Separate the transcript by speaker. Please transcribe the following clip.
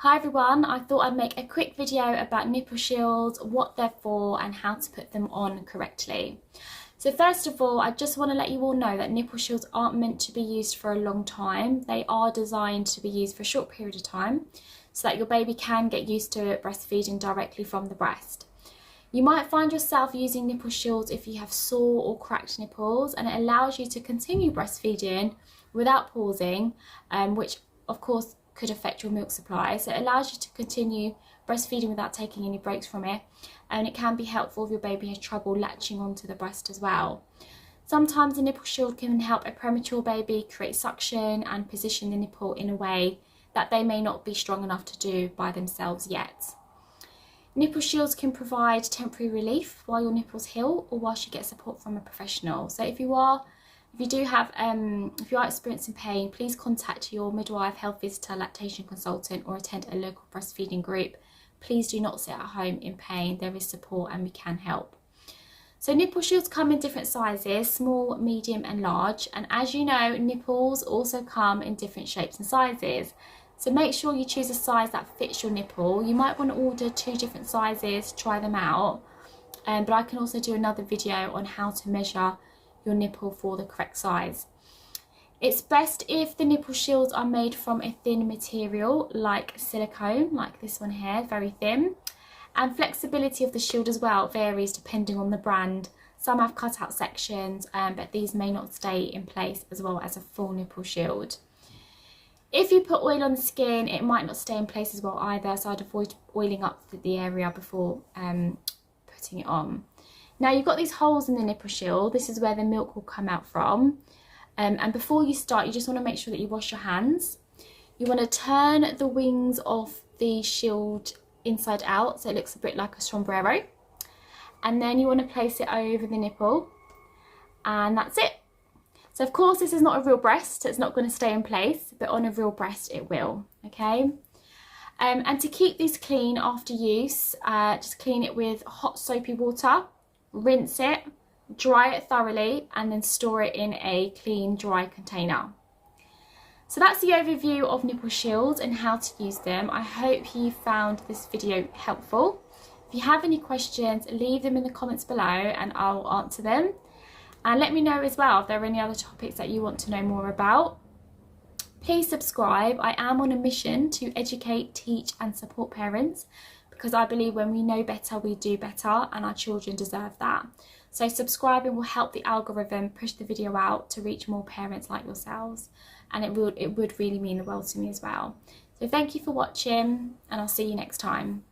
Speaker 1: Hi everyone, I thought I'd make a quick video about nipple shields, what they're for and how to put them on correctly. So first of all, I just want to let you all know that nipple shields aren't meant to be used for a long time. They are designed to be used for a short period of time so that your baby can get used to breastfeeding directly from the breast. You might find yourself using nipple shields if you have sore or cracked nipples, and it allows you to continue breastfeeding without pausing, which of course could affect your milk supply. So it allows you to continue breastfeeding without taking any breaks from it, and it can be helpful if your baby has trouble latching onto the breast as well. Sometimes a nipple shield can help a premature baby create suction and position the nipple in a way that they may not be strong enough to do by themselves yet. Nipple shields can provide temporary relief while your nipples heal or whilst you get support from a professional. So if you are experiencing pain, please contact your midwife, health visitor, lactation consultant or attend a local breastfeeding group. Please do not sit at home in pain. There is support and we can help. So nipple shields come in different sizes, small, medium and large. And as you know, nipples also come in different shapes and sizes. So make sure you choose a size that fits your nipple. You might want to order 2 different sizes, try them out. But I can also do another video on how to measure your nipple for the correct size. It's best if the nipple shields are made from a thin material like silicone, like this one here, very thin. And flexibility of the shield as well varies depending on the brand. Some have cut out sections, but these may not stay in place as well as a full nipple shield. If you put oil on the skin, it might not stay in place as well either, so I'd avoid oiling up the area before putting it on. Now you've got these holes in the nipple shield. This is where the milk will come out from. And before you start, you just want to make sure that you wash your hands. You want to turn the wings of the shield inside out so it looks a bit like a sombrero. And then you want to place it over the nipple. And that's it. So of course this is not a real breast, so it's not going to stay in place, but on a real breast it will, okay? And to keep this clean after use, just clean it with hot soapy water. Rinse it, dry it thoroughly, and then store it in a clean, dry container. So that's the overview of nipple shields and how to use them. I hope you found this video helpful. If you have any questions, leave them in the comments below and I'll answer them. And let me know as well if there are any other topics that you want to know more about. Please subscribe. I am on a mission to educate, teach and support parents, because I believe when we know better, we do better, and our children deserve that. So subscribing will help the algorithm push the video out to reach more parents like yourselves, and it would really mean the world to me as well. So thank you for watching, and I'll see you next time.